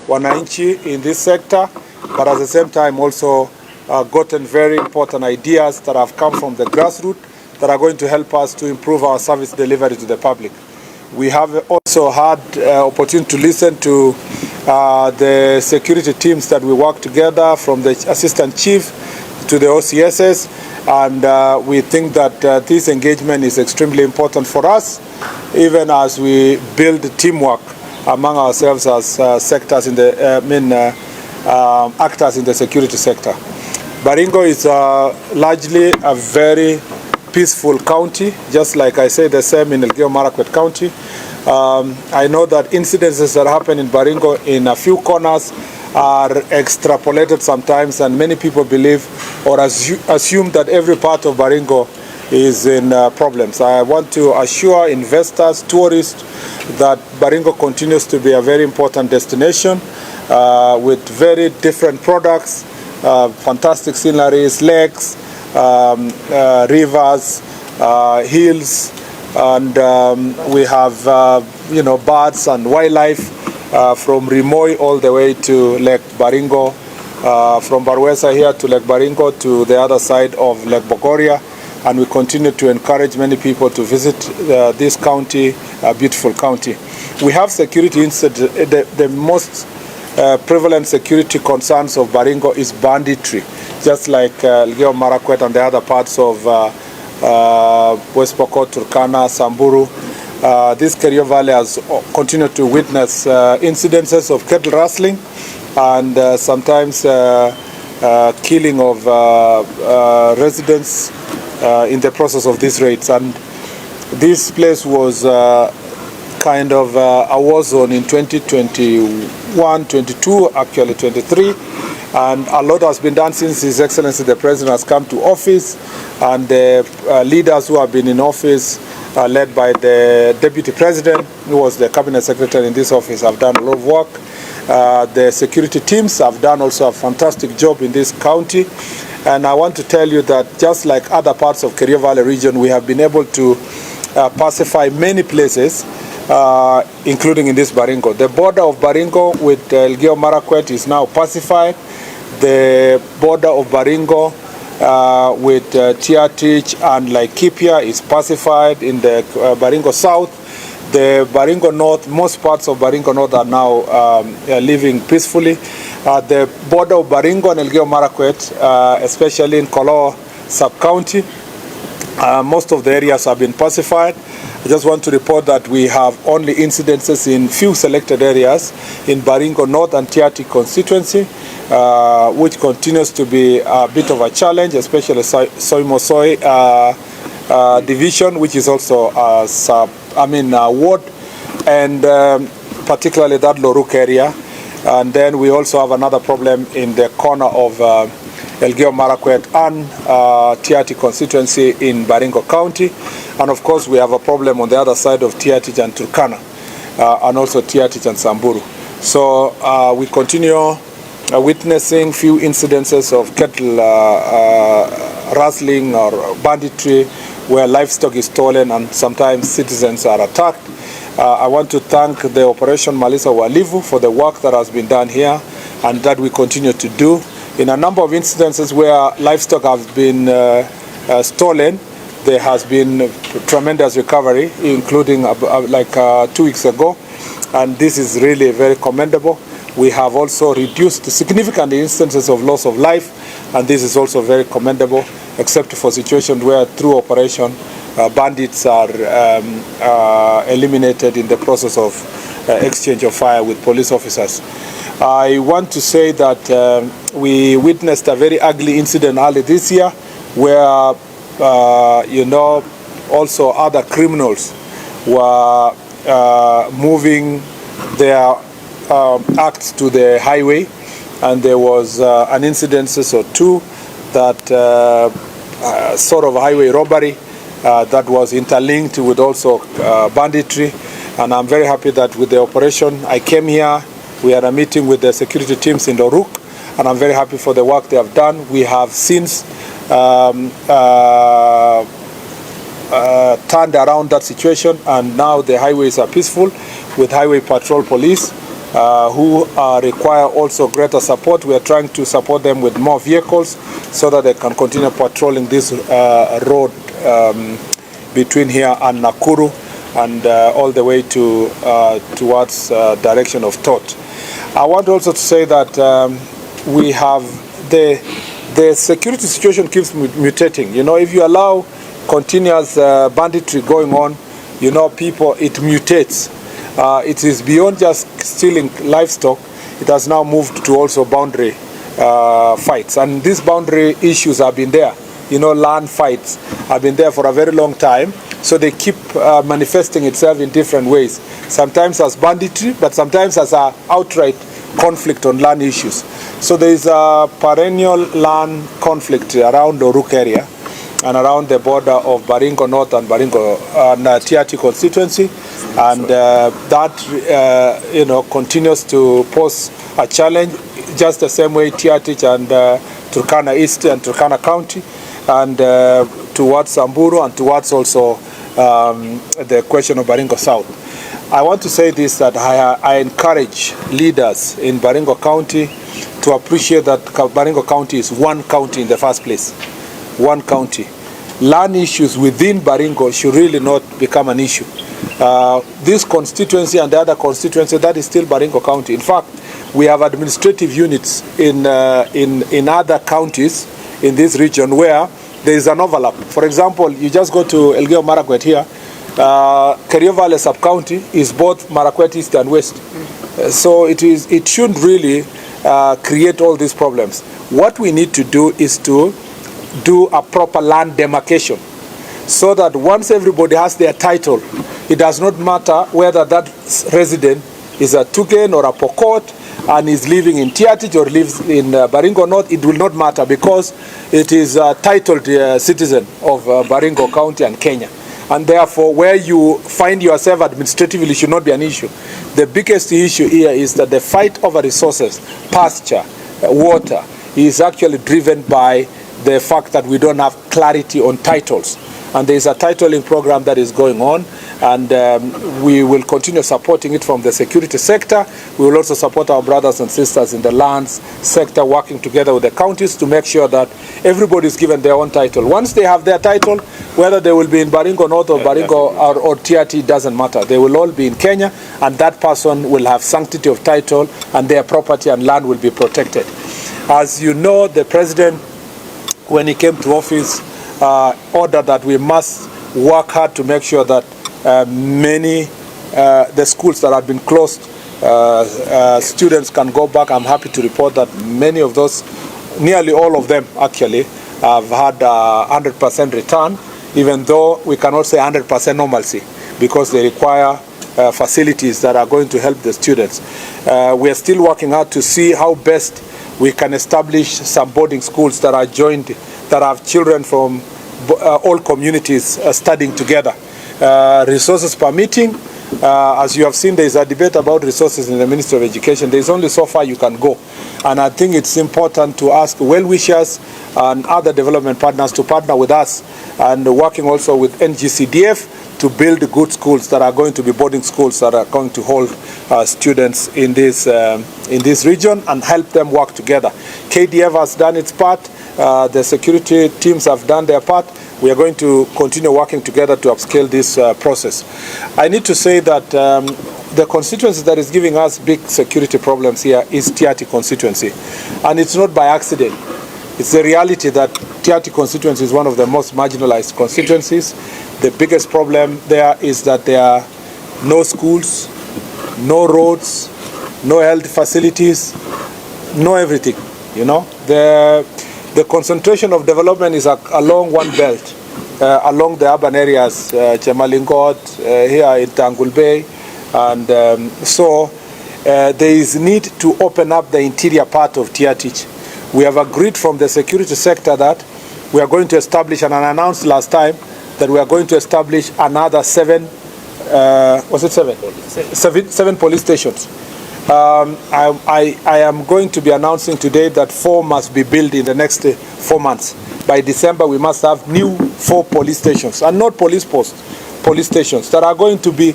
wananchi in this sector, but at the same time also gotten very important ideas that have come from the grassroots that are going to help us to improve our service delivery to the public. We have also had opportunity to listen to the security teams that we work together, from the assistant chief to the OCSs, and we think that this engagement is extremely important for us, even as we build teamwork among ourselves as sectors in the actors in the security sector. Baringo is largely a very peaceful county, just like I say the same in Elgeyo Marakwet County. I know that incidences that happen in Baringo in a few corners are extrapolated sometimes, and many people believe or assume that every part of Baringo is in problems. I want to assure investors, tourists, that Baringo continues to be a very important destination with very different products, fantastic sceneries, lakes, rivers, hills, and we have birds and wildlife from Rimoy all the way to Lake Baringo, from Barwesa here to Lake Baringo to the other side of Lake Bogoria, and we continue to encourage many people to visit this county, a beautiful county. We have security incidents. The most prevalent security concerns of Baringo is banditry, just like Elgeyo Marakwet and the other parts of West Pokot, Turkana, Samburu. This Kerio Valley has continued to witness incidences of cattle rustling and sometimes killing of residents in the process of these raids. And this place was kind of a war zone in 2021, 22, actually 23. And a lot has been done since His Excellency the President has come to office, and the leaders who have been in office, led by the Deputy President, who was the Cabinet Secretary in this office, have done a lot of work. The security teams have done also a fantastic job in this county. And I want to tell you that just like other parts of Kerio Valley region, we have been able to pacify many places, including in this Baringo. The border of Baringo with Elgeyo Marakwet is now pacified. The border of Baringo with Tiatich and Laikipia is pacified in the Baringo South. The Baringo North, most parts of Baringo North are now living peacefully. The border of Baringo and Elgeyo Marakwet, especially in Kolo sub-county, most of the areas have been pacified. I just want to report that we have only incidences in few selected areas in Baringo North and Tiati constituency, which continues to be a bit of a challenge, especially Soimosoi division, which is also a ward, and particularly that Loruk area. And then we also have another problem in the corner of Elgeyo Marakwet and Tiati constituency in Baringo County. And of course we have a problem on the other side of Tiatich and Turkana, and also Tiatich and Samburu. So we continue witnessing few incidences of cattle rustling or banditry, where livestock is stolen and sometimes citizens are attacked. I want to thank the Operation Malisa Walivu for the work that has been done here and that we continue to do. In a number of incidences where livestock have been stolen, there has been tremendous recovery, including 2 weeks ago, and this is really very commendable. We have also reduced significant instances of loss of life, and this is also very commendable, except for situations where through operation bandits are eliminated in the process of exchange of fire with police officers. I want to say that we witnessed a very ugly incident early this year where also other criminals were moving their acts to the highway, and there was an incident or two that sort of highway robbery that was interlinked with also banditry. And I'm very happy that with the operation, I came here, we had a meeting with the security teams in Loruk, and I'm very happy for the work they have done. We have since turned around that situation, and now the highways are peaceful with highway patrol police who require also greater support. We are trying to support them with more vehicles so that they can continue patrolling this road between here and Nakuru and all the way to towards direction of TOT. I want also to say that we have the security situation keeps mutating. You know, if you allow continuous banditry going on, you know, people, it mutates. It is beyond just stealing livestock. It has now moved to also boundary fights, and these boundary issues have been there. You know, land fights have been there for a very long time, so they keep manifesting itself in different ways. Sometimes as banditry, but sometimes as an outright conflict on land issues. So there is a perennial land conflict around the Oruk area and around the border of Baringo North and Baringo and Tiati constituency, and that you know, continues to pose a challenge, just the same way Tiati and Turkana East and Turkana County, and towards Samburu and towards also the question of Baringo South. I want to say this, that I encourage leaders in Baringo County to appreciate that Baringo County is one county in the first place. One county. Land issues within Baringo should really not become an issue. This constituency and the other constituency, that is still Baringo County. In fact, we have administrative units in other counties in this region where there is an overlap. For example, you just go to Elgeyo Marakwet here, Kerio Valley sub-county is both Marakwet East and West. So it shouldn't really create all these problems. What we need to do is to do a proper land demarcation so that once everybody has their title, it does not matter whether that resident is a Tugen or a Pokot and is living in Tiatich or lives in Baringo North. It will not matter because it is a titled citizen of Baringo County and Kenya. And therefore, where you find yourself administratively should not be an issue. The biggest issue here is that the fight over resources, pasture, water, is actually driven by the fact that we don't have clarity on titles. And there is a titling program that is going on, and we will continue supporting it from the security sector. We will also support our brothers and sisters in the lands sector, working together with the counties to make sure that everybody is given their own title. Once they have their title, whether they will be in Baringo North or Baringo or TRT, doesn't matter. They will all be in Kenya, and that person will have sanctity of title, and their property and land will be protected. As you know, the president, when he came to office, ordered that we must work hard to make sure that the schools that have been closed, students can go back. I'm happy to report that many of those, nearly all of them actually, have had 100% return, even though we cannot say 100% normalcy because they require facilities that are going to help the students. We are still working hard to see how best we can establish some boarding schools that are joined, that have children from all communities studying together. Resources permitting, as you have seen, there is a debate about resources in the Ministry of Education. There is only so far you can go. And I think it's important to ask well-wishers and other development partners to partner with us, and working also with NGCDF to build good schools that are going to be boarding schools that are going to hold students in this region and help them work together. KDF has done its part. The security teams have done their part. We are going to continue working together to upscale this process. I need to say that the constituency that is giving us big security problems here is Tiati constituency. And it's not by accident. It's the reality that Tiati constituency is one of the most marginalized constituencies. The biggest problem there is that there are no schools, no roads, no health facilities, no everything, you know. The concentration of development is along one belt, along the urban areas, Chemalingot, here in Tangul Bay, and so there is need to open up the interior part of Tiatich. We have agreed from the security sector that we are going to establish, and I announced last time that we are going to establish another seven police stations. I am going to be announcing today that 4 must be built in the next 4 months. By December, we must have new 4 police stations, and not police posts, police stations that are going to be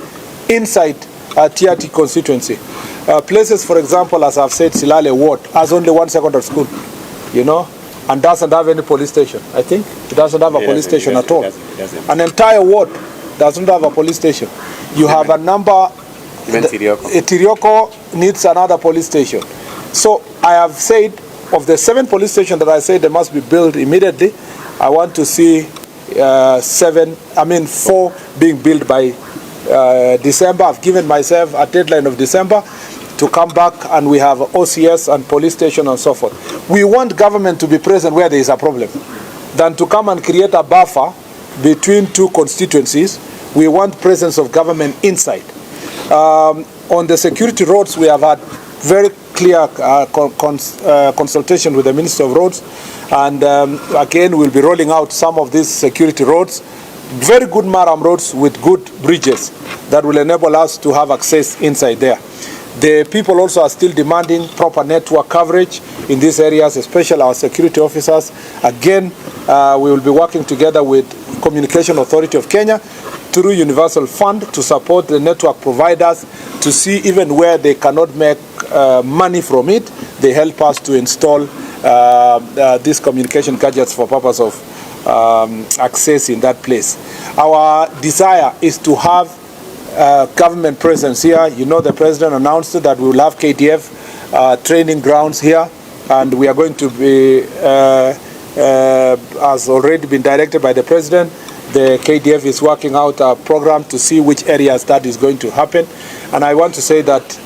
inside Tiati constituency. Places, for example, as I've said, Silale Ward has only one secondary school, you know, and doesn't have any police station. I think it doesn't have a police station at all. An entire ward doesn't have a police station. You have a number. Even Tirioko needs another police station. So I have said, of the 7 police stations that I said they must be built immediately, I want to see 4 being built by December. I've given myself a deadline of December to come back, and we have OCS and police station and so forth. We want government to be present where there is a problem than to come and create a buffer between 2 constituencies. We want presence of government inside. On the security roads, we have had very clear consultation with the Minister of Roads, and again we'll be rolling out some of these security roads, very good maram roads with good bridges that will enable us to have access inside there. The people also are still demanding proper network coverage in these areas, especially our security officers. Again, we will be working together with Communication Authority of Kenya through Universal Fund to support the network providers to see even where they cannot make money from it, they help us to install these communication gadgets for purpose of access in that place. Our desire is to have government presence here. You know, the president announced that we will have KDF training grounds here, and we are going to be, as already been directed by the president, the KDF is working out a program to see which areas that is going to happen. And I want to say that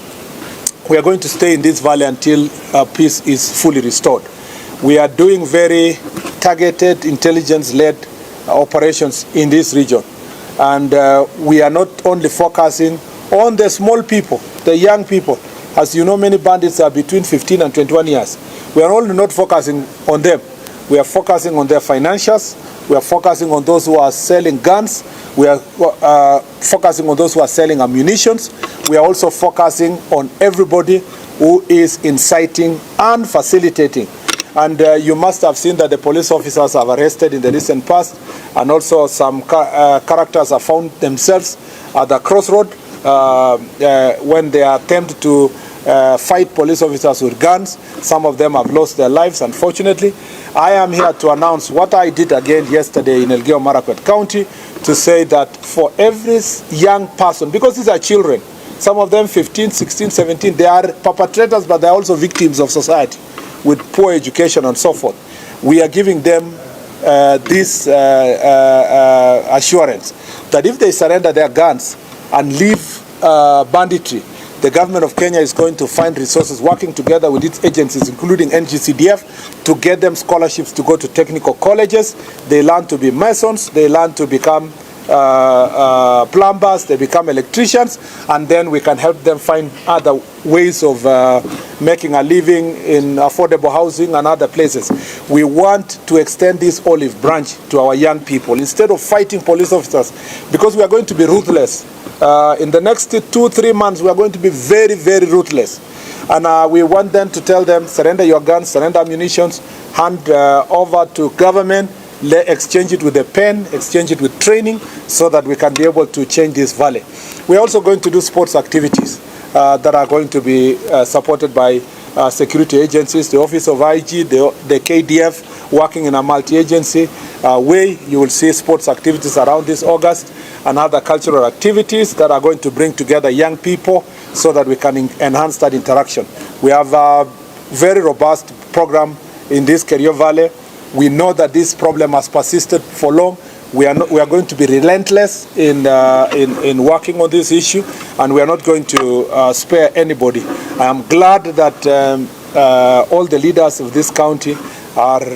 we are going to stay in this valley until peace is fully restored. We are doing very targeted, intelligence-led operations in this region. And we are not only focusing on the small people, the young people. As you know, many bandits are between 15 and 21 years. We are only not focusing on them. We are focusing on their financials. We are focusing on those who are selling guns. We are focusing on those who are selling ammunition. We are also focusing on everybody who is inciting and facilitating. And you must have seen that the police officers have arrested in the recent past, and also some characters have found themselves at the crossroad when they attempt to fight police officers with guns. Some of them have lost their lives, unfortunately. I am here to announce what I did again yesterday in Elgeyo Marakwet County, to say that for every young person, because these are children, some of them 15, 16, 17, they are perpetrators, but they are also victims of society with poor education and so forth. We are giving them this assurance that if they surrender their guns and leave banditry, the government of Kenya is going to find resources, working together with its agencies, including NGCDF, to get them scholarships to go to technical colleges. They learn to be masons, they learn to become plumbers, they become electricians, and then we can help them find other ways of making a living in affordable housing and other places. We want to extend this olive branch to our young people instead of fighting police officers, because we are going to be ruthless. In the next 2-3 months, we are going to be very, very ruthless. And we want them to tell them, surrender your guns, surrender ammunition, hand over to government, exchange it with a pen, exchange it with training, so that we can be able to change this valley. We're also going to do sports activities that are going to be supported by security agencies, the Office of IG, the KDF, working in a multi-agency way. You will see sports activities around this August and other cultural activities that are going to bring together young people so that we can enhance that interaction. We have a very robust program in this Kerio Valley. We know that this problem has persisted for long. We are going to be relentless in working on this issue, and we are not going to spare anybody. I am glad that all the leaders of this county are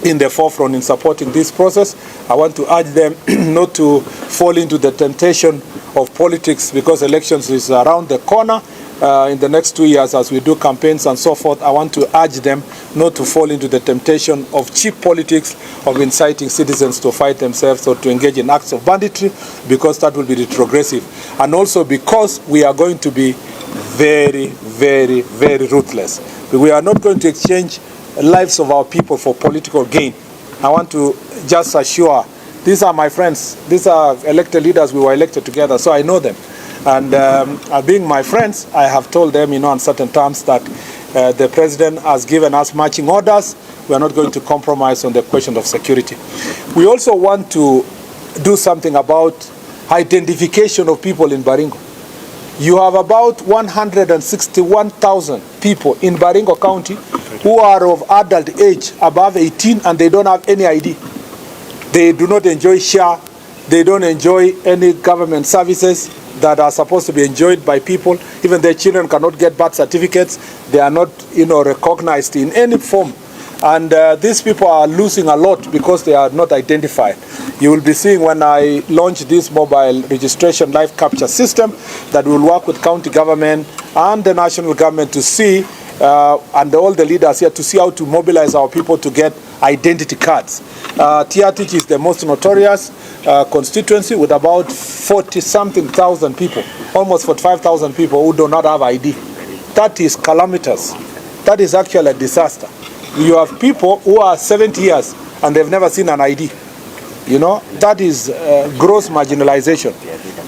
in the forefront in supporting this process. I want to urge them not to fall into the temptation of politics, because elections is around the corner. In the next 2 years, as we do campaigns and so forth, I want to urge them not to fall into the temptation of cheap politics, of inciting citizens to fight themselves or to engage in acts of banditry, because that will be retrogressive. And also because we are going to be very, very, very ruthless. We are not going to exchange lives of our people for political gain. I want to just assure, these are my friends, these are elected leaders, we were elected together, so I know them. And being my friends, I have told them, on certain terms that the president has given us marching orders. We are not going to compromise on the question of security. We also want to do something about identification of people in Baringo. You have about 161,000 people in Baringo County who are of adult age, above 18, and they don't have any ID. They do not enjoy SHA. They don't enjoy any government services that are supposed to be enjoyed by people. Even their children cannot get birth certificates. They are not, recognized in any form. And these people are losing a lot because they are not identified. You will be seeing when I launch this mobile registration live capture system that will work with county government and the national government to see, and all the leaders here, to see how to mobilize our people to get identity cards. TRTG is the most notorious constituency with about 40-something thousand people, almost 45,000 people who do not have ID. That is calamitous. That is actually a disaster. You have people who are 70 years and they've never seen an ID. That is gross marginalization.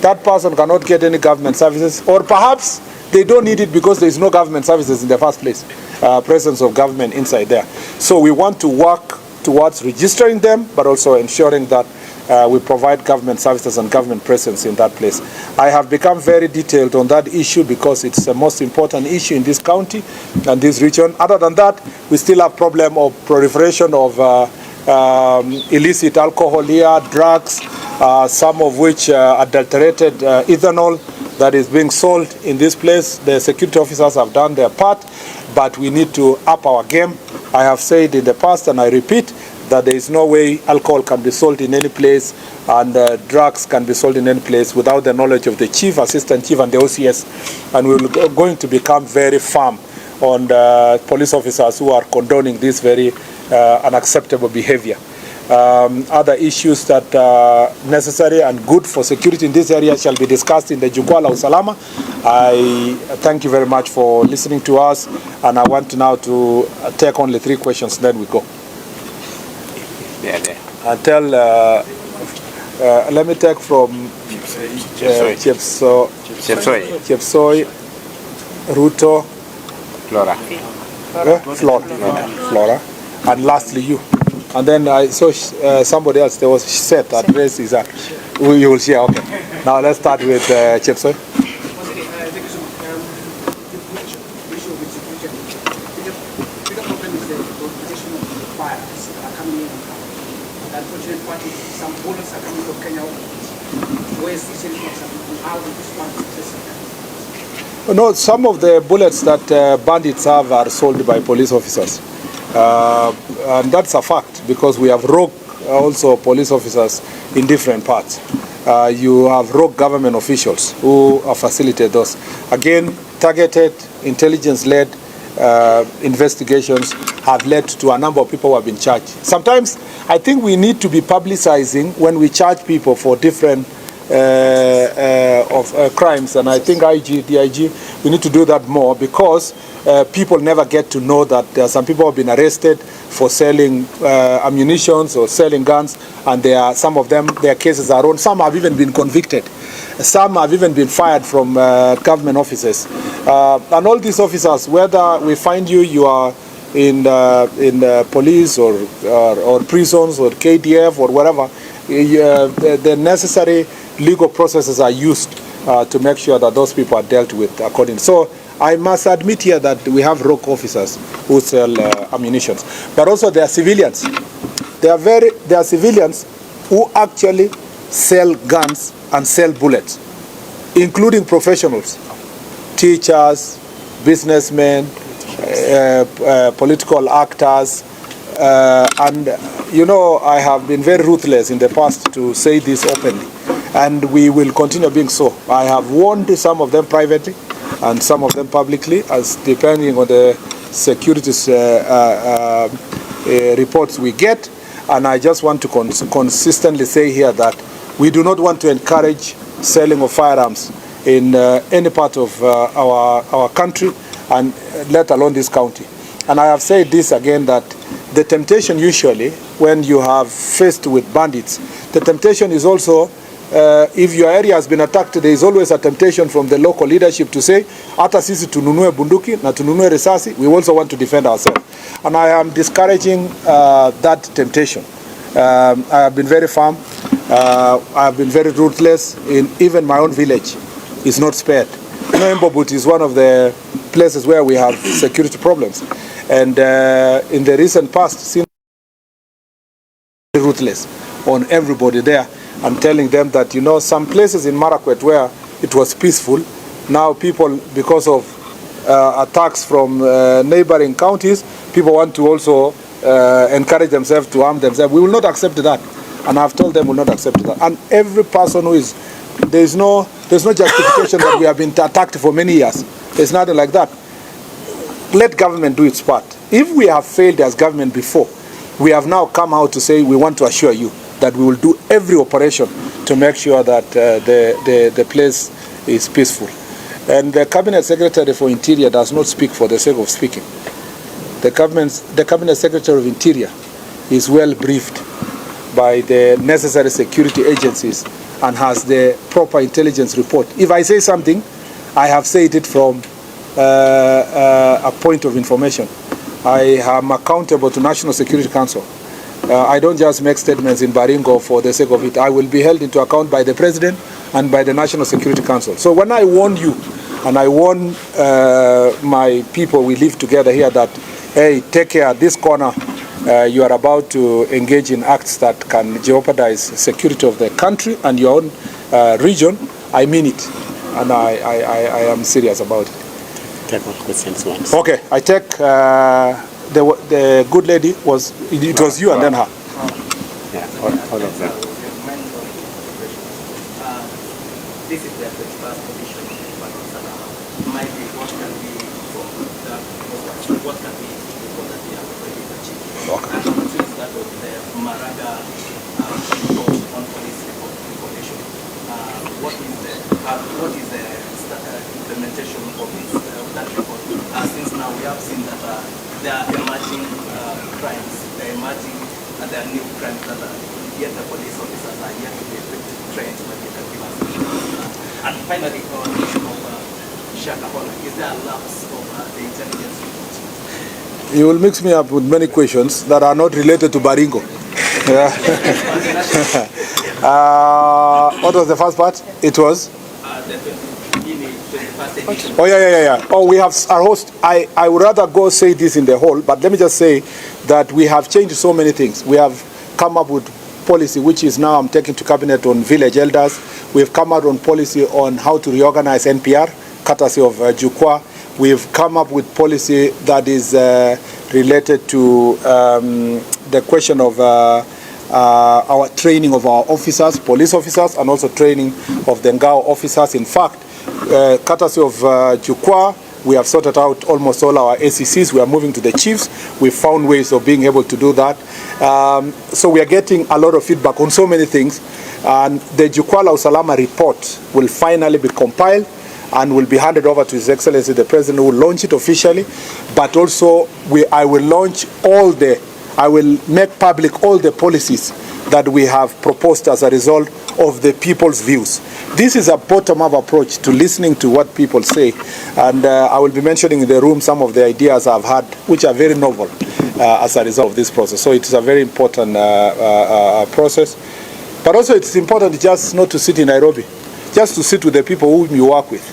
That person cannot get any government services, or perhaps they don't need it because there is no government services in the first place, presence of government inside there. So we want to work towards registering them, but also ensuring that we provide government services and government presence in that place. I have become very detailed on that issue because it's the most important issue in this county and this region. Other than that, we still have problem of proliferation of illicit alcohol here, drugs, some of which adulterated ethanol that is being sold in this place. The security officers have done their part, but we need to up our game. I have said in the past, and I repeat, that there is no way alcohol can be sold in any place and drugs can be sold in any place without the knowledge of the chief, assistant chief, and the OCS. And we're going to become very firm on the police officers who are condoning this very unacceptable behavior. Other issues that are necessary and good for security in this area shall be discussed in the Jukwaa la Usalama. I thank you very much for listening to us, and I want now to take only 3 questions, then we go. Until let me take from Chepsoi, Ruto, Flora, and lastly you. And then I saw somebody else, there was set that race is that. You will see, okay. Now let's start with Chepsoi. Some bullets are coming from Kenya. Where is this and how will this one successful? No, some of the bullets that bandits have are sold by police officers. And that's a fact because we have rogue also police officers in different parts. You have rogue government officials who facilitate those. Again, targeted, intelligence-led investigations have led to a number of people who have been charged. Sometimes I think we need to be publicizing when we charge people for different crimes, and I think DIG, we need to do that more because people never get to know that there are some people who have been arrested for selling ammunition or selling guns, and some of them, their cases are on. Some have even been convicted. Some have even been fired from government offices. And all these officers, whether we find you are in police or prisons or KDF or whatever, the necessary legal processes are used to make sure that those people are dealt with accordingly. So I must admit here that we have rogue officers who sell ammunition, but also there are civilians. There are civilians who actually sell guns and sell bullets, including professionals, teachers, businessmen, political actors, and I have been very ruthless in the past to say this openly, and we will continue being so. I have warned some of them privately and some of them publicly, as depending on the security reports we get. And I just want to consistently say here that we do not want to encourage selling of firearms in any part of our country, and let alone this county. And I have said this again, that the temptation usually when you have faced with bandits, the temptation is also if your area has been attacked, there is always a temptation from the local leadership to say, hata sisi tununue bunduki na tununue risasi, we also want to defend ourselves. And I am discouraging that temptation. I have been very firm. I have been very ruthless. In even my own village is not spared. You know, Mbobut is one of the places where we have security problems. And in the recent past, seen ruthless on everybody there and telling them that, you know, some places in Marakwet where it was peaceful, now people, because of attacks from neighboring counties, people want to also encourage themselves to arm themselves. We will not accept that. And I've told them we will not accept that. And every person who is, there's no justification that we have been attacked for many years. There's nothing like that. Let government do its part. If we have failed as government before, we have now come out to say we want to assure you that we will do every operation to make sure that the place is peaceful. And the Cabinet Secretary for Interior does not speak for the sake of speaking. The Cabinet Secretary of Interior is well briefed by the necessary security agencies and has the proper intelligence report. If I say something, I have said it from a point of information. I am accountable to National Security Council. I don't just make statements in Baringo for the sake of it. I will be held into account by the President and by the National Security Council. So when I warn you, and I warn my people we live together here that, hey, take care, this corner, you are about to engage in acts that can jeopardize security of the country and your own region, I mean it. And I am serious about it. Take all questions once. Okay, I take the good lady it was you and then her. Yeah, all of them. This is the first condition, but might be what can be what can be what that we have already achieved. Okay. And number two is that of the Maraga report on police information. What is the implementation of that report? Since now we have seen that there are emerging crimes, there are new crimes that are yet the police officers are yet to be trained by the and finally, on the issue of Shakahola, is there a lapse of the intelligence report? You will mix me up with many questions that are not related to Baringo. Yeah. What was the first part? It was? Oh, yeah. Oh, we have our host. I would rather go say this in the hall, but let me just say that we have changed so many things. We have come up with policy, which is now I'm taking to cabinet on village elders. We've come out on policy on how to reorganize NPR, courtesy of Jukwa. We've come up with policy that is related to the question of our training of our officers, police officers, and also training of the Ngao officers. In fact, courtesy of Jukwa, we have sorted out almost all our ACCs. We are moving to the chiefs. We found ways of being able to do that. So we are getting a lot of feedback on so many things. And the Jukwala Usalama report will finally be compiled and will be handed over to His Excellency the President, who will launch it officially. But also, I will make public all the policies that we have proposed as a result of the people's views. This is a bottom-up approach to listening to what people say. And I will be mentioning in the room some of the ideas I've had, which are very novel as a result of this process. So it is a very important process. But also it's important just not to sit in Nairobi, just to sit with the people whom you work with.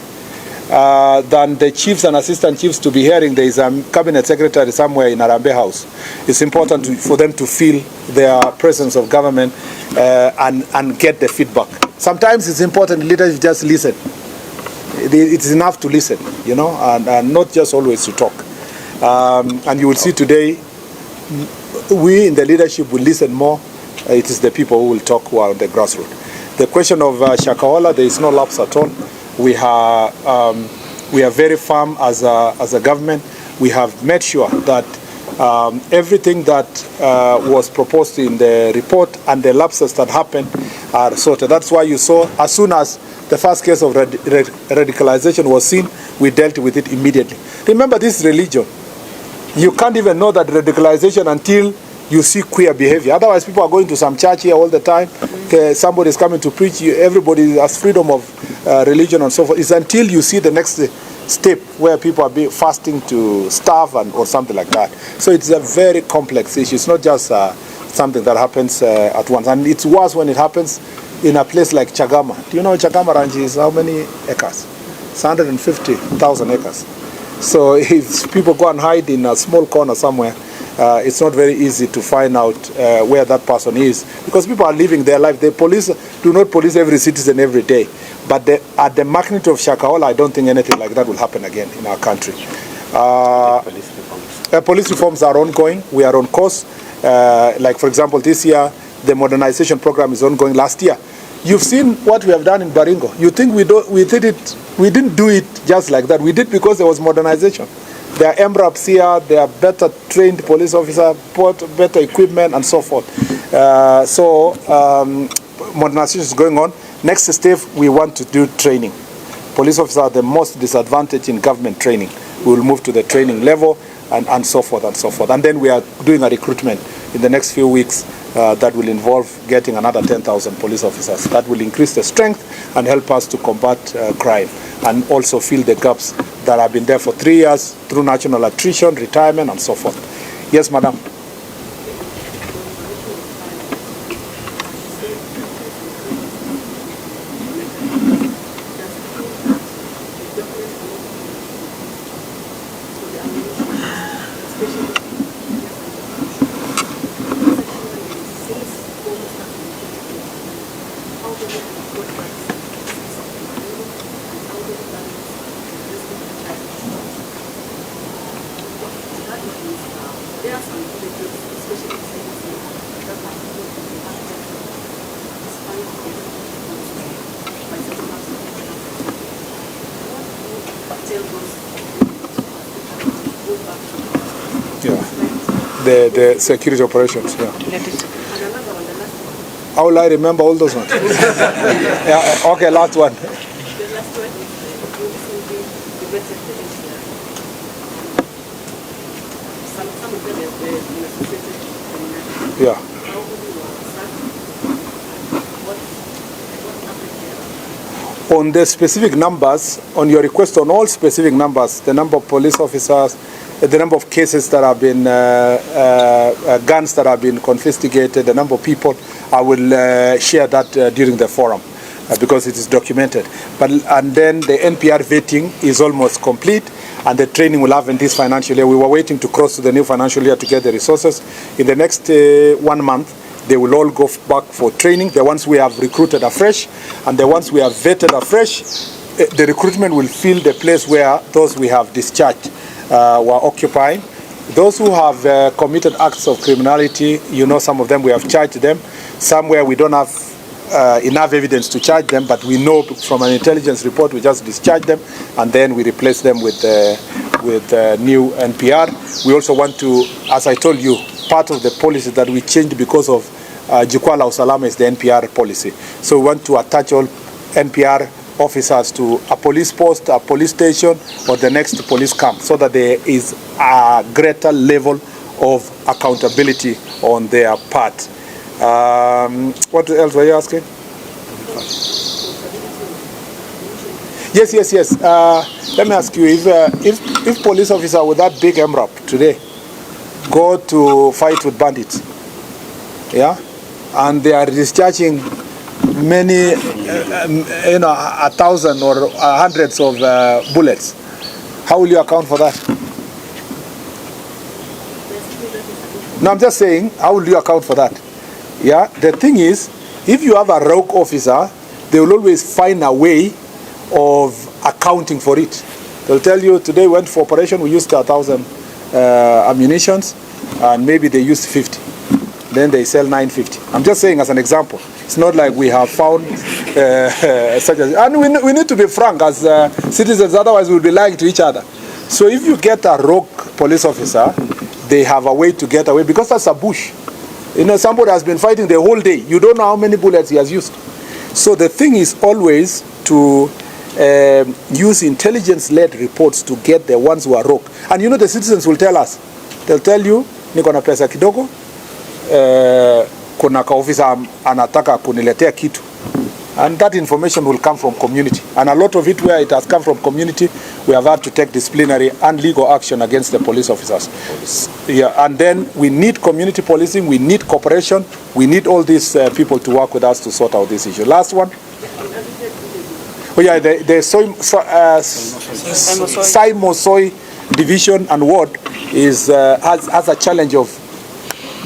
Than the chiefs and assistant chiefs to be hearing there is a cabinet secretary somewhere in Arambe House. It's important for them to feel their presence of government and get the feedback. Sometimes it's important leaders just listen. It's enough to listen, you know, and not just always to talk. And you will see today, we in the leadership will listen more. It is the people who will talk who are on the grassroots. The question of Shakahola, there is no lapse at all. We are very firm as a government. We have made sure that everything that was proposed in the report and the lapses that happened are sorted. That's why you saw, as soon as the first case of radicalization was seen, we dealt with it immediately. Remember, this is religion. You can't even know that radicalization until you see queer behavior. Otherwise, people are going to some church here all the time, somebody is coming to preach, everybody has freedom of religion and so forth. It's until you see the next step where people are fasting to starve or something like that. So it's a very complex issue. It's not just something that happens at once. And it's worse when it happens in a place like Chagama. Do you know Chagama Ranch is how many acres? It's 150,000 acres. So if people go and hide in a small corner somewhere, it's not very easy to find out where that person is, because people are living their life. The police do not police every citizen every day. But at the magnitude of Shakahola, I don't think anything like that will happen again in our country. Police reforms are ongoing. We are on course. Like, for example, this year, the modernization program is ongoing. Last year, you've seen what we have done in Baringo. You think we didn't do it just like that. We did because there was modernization. There are MRAPs here, there are better trained police officers, better equipment, and so forth. Modernization is going on. Next step, we want to do training. Police officers are the most disadvantaged in government training. We will move to the training level and so forth and so forth. And then we are doing a recruitment in the next few weeks that will involve getting another 10,000 police officers. That will increase the strength and help us to combat crime and also fill the gaps that have been there for 3 years through national attrition, retirement, and so forth. Yes, madam. The security operations, yeah. How will I remember all those ones? Yeah, okay, last one. Yeah. On the specific numbers, on your request on all specific numbers, the number of police officers, the number of cases that have been, guns that have been confiscated, the number of people, I will share that during the forum because it is documented. And then the NPR vetting is almost complete, and the training will have in this financial year. We were waiting to cross to the new financial year to get the resources. In the next 1 month, they will all go back for training. The ones we have recruited afresh, and the ones we have vetted afresh, the recruitment will fill the place where those we have discharged were occupying. Those who have committed acts of criminality, you know, some of them we have charged them. Somewhere we don't have enough evidence to charge them, but we know from an intelligence report we just discharge them, and then we replace them with new NPR. We also want to, as I told you, part of the policy that we changed because of Jukwaa la Usalama is the NPR policy. So we want to attach all NPR officers to a police post, a police station, or the next police camp, so that there is a greater level of accountability on their part. What else were you asking? Yes. Let me ask you, if police officer with that big MRAP today go to fight with bandits, yeah, and they are discharging many, 1,000 or hundreds of bullets, how will you account for that? No, I'm just saying, how will you account for that? Yeah, the thing is, if you have a rogue officer, they will always find a way of accounting for it. They'll tell you, today we went for operation, we used 1,000 ammunitions, and maybe they used 50. Then they sell 950. I'm just saying as an example. It's not like we have found such as, and we need to be frank as citizens, otherwise we'll be lying to each other. So if you get a rogue police officer, they have a way to get away, because that's a bush. You know, somebody has been fighting the whole day. You don't know how many bullets he has used. So the thing is always to use intelligence-led reports to get the ones who are rogue. And you know, the citizens will tell us. They'll tell you, niko na pesa kidogo, kuna ka officer anataka kuniletea kitu, and that information will come from community, and a lot of it where it has come from community, we have had to take disciplinary and legal action against the police officers. Yeah, and then we need community policing, we need cooperation, we need all these people to work with us to sort out this issue. Last one. Oh yeah, the Simosoy division and ward is has a challenge of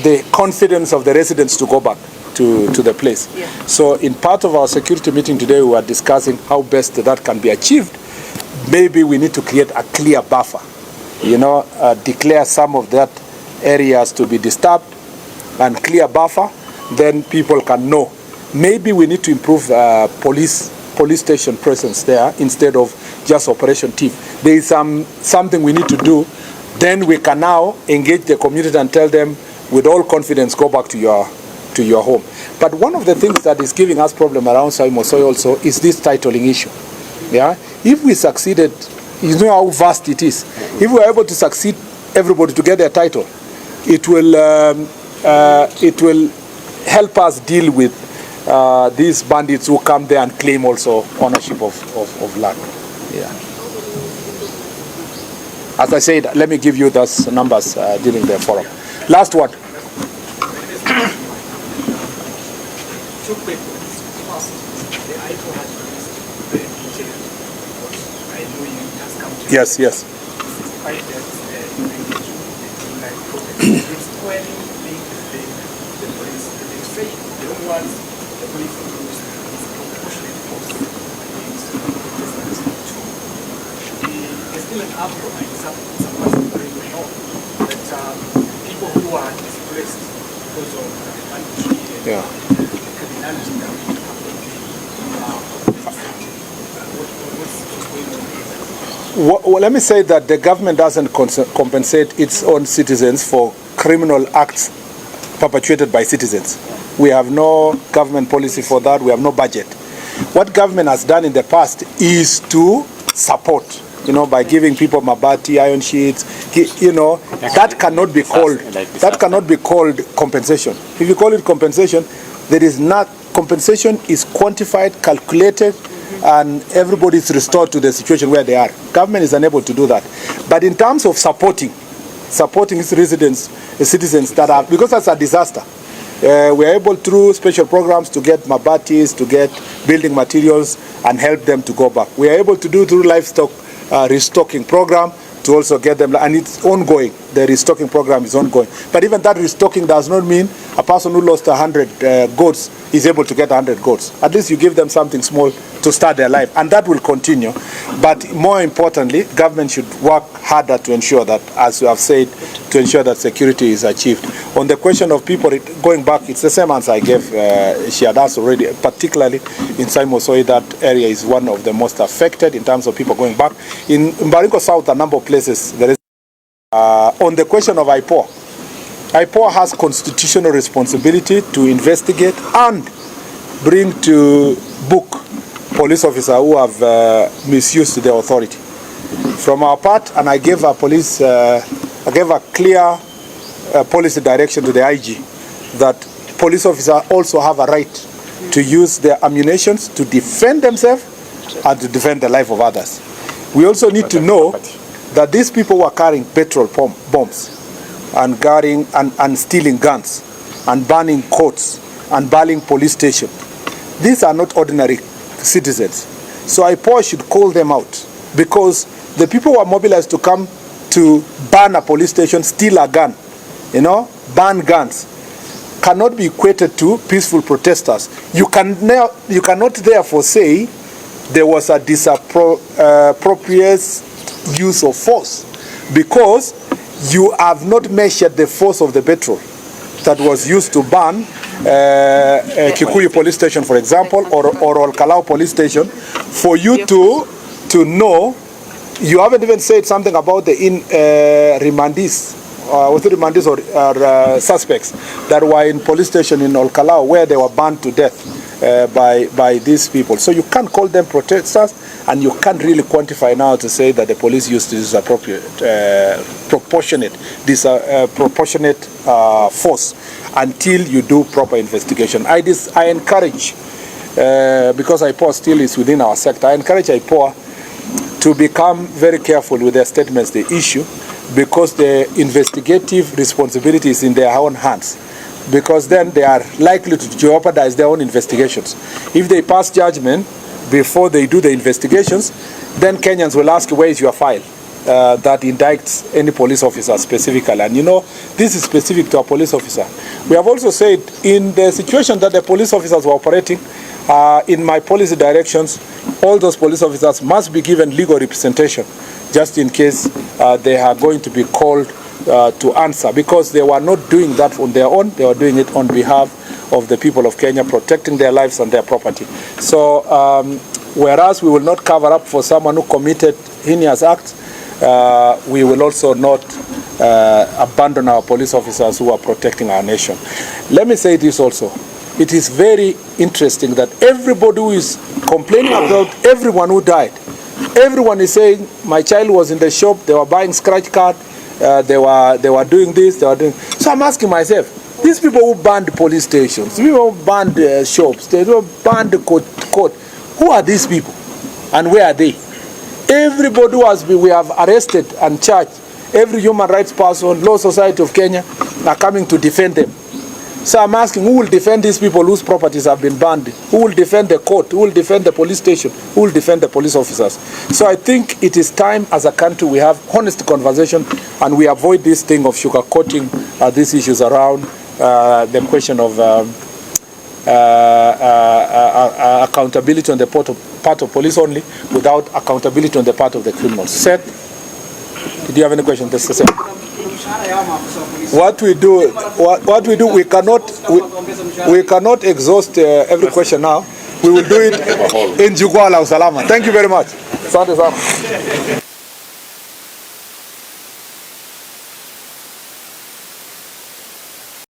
the confidence of the residents to go back to the place. Yeah. So in part of our security meeting today, we were discussing how best that can be achieved. Maybe we need to create a clear buffer, you know, declare some of that areas to be disturbed and clear buffer, then people can know. Maybe we need to improve police station presence there instead of just operation team. There is something we need to do. Then we can now engage the community and tell them with all confidence, go back to your home. But one of the things that is giving us problem around Simosoy also is this titling issue. Yeah, if we succeeded, you know how vast it is. If we are able to succeed, everybody to get their title, it will help us deal with these bandits who come there and claim also ownership of land. Yeah. As I said, let me give you those numbers during the forum. Last one. Two quick ones. First, the IPO has released very detailed report. I know you has come to Yes, yes. despite that you engage with the property. It's squarely linked with the police. They say the only ones the police use is proportionate force against the protesters. Two, there's still an uproar and some person very well know that people who are displaced because of banditry and criminality that we have Well, let me say that the government doesn't compensate its own citizens for criminal acts perpetuated by citizens. We have no government policy for that. We have no budget. What government has done in the past is to support, you know, by giving people mabati, iron sheets, you know, that cannot be called compensation. If you call it compensation, there is not. Compensation is quantified, calculated, and everybody is restored to the situation where they are. Government is unable to do that. But in terms of supporting its residents, citizens that are, because that's a disaster, we are able through special programs to get mabatis, to get building materials, and help them to go back. We are able to do through livestock restocking program to also get them, and it's ongoing. The restocking program is ongoing. But even that restocking does not mean a person who lost 100 goats is able to get 100 goats. At least you give them something small to start their life, and that will continue. But more importantly, government should work harder to ensure that, as you have said, to ensure that security is achieved. On the question of people going back, it's the same answer I gave. She had asked already, particularly in Simosoy, that area is one of the most affected in terms of people going back. In Baringo South, a number of places, there is. On the question of IPO has constitutional responsibility to investigate and bring to book police officers who have misused the authority. From our part, and I gave a clear policy direction to the IG that police officers also have a right to use their ammunition to defend themselves and to defend the life of others. We also need to know that these people were carrying petrol bombs and carrying and stealing guns and burning courts and burning police stations. These are not ordinary citizens. So IPO should call them out, because the people who are mobilized to come to burn a police station, steal a gun, you know, burn guns, cannot be equated to peaceful protesters. You cannot therefore say there was a disappropriate use of force, because you have not measured the force of the petrol that was used to burn Kikuyu police station, for example, or Olkalau police station, for you to know. You haven't even said something about the remandees, was it remandees or suspects that were in police station in Olkalau, where they were burned to death by these people. So you can't call them protesters, and you can't really quantify now to say that the police used this proportionate force. until you do proper investigation. I encourage, because IPOA still is within our sector, I encourage IPOA to become very careful with their statements they issue, because the investigative responsibility is in their own hands, because then they are likely to jeopardize their own investigations. If they pass judgment before they do the investigations, then Kenyans will ask, where is your file that indicts any police officer specifically? And you know, this is specific to a police officer. We have also said, in the situation that the police officers were operating, in my policy directions, all those police officers must be given legal representation, just in case they are going to be called to answer, because they were not doing that on their own. They were doing it on behalf of the people of Kenya, protecting their lives and their property. So whereas we will not cover up for someone who committed heinous acts, we will also not abandon our police officers who are protecting our nation. Let me say this also. It is very interesting that everybody who is complaining about everyone who died, everyone is saying, my child was in the shop, they were buying scratch card, they were doing this, they were doing. So I'm asking myself, these people who banned police stations, people who banned shops, they banned the court, who are these people and where are they? Everybody who has been, we have arrested and charged, every human rights person, Law Society of Kenya are coming to defend them. So I'm asking, who will defend these people whose properties have been banned? Who will defend the court? Who will defend the police station? Who will defend the police officers? So I think it is time as a country we have honest conversation and we avoid this thing of sugarcoating these issues around the question of accountability on the part of police only, without accountability on the part of the criminals. Seth, did you have any questions? What we do, we cannot exhaust every question now. We will do it in Jukwaa la Usalama. Thank you very much. Asante sana.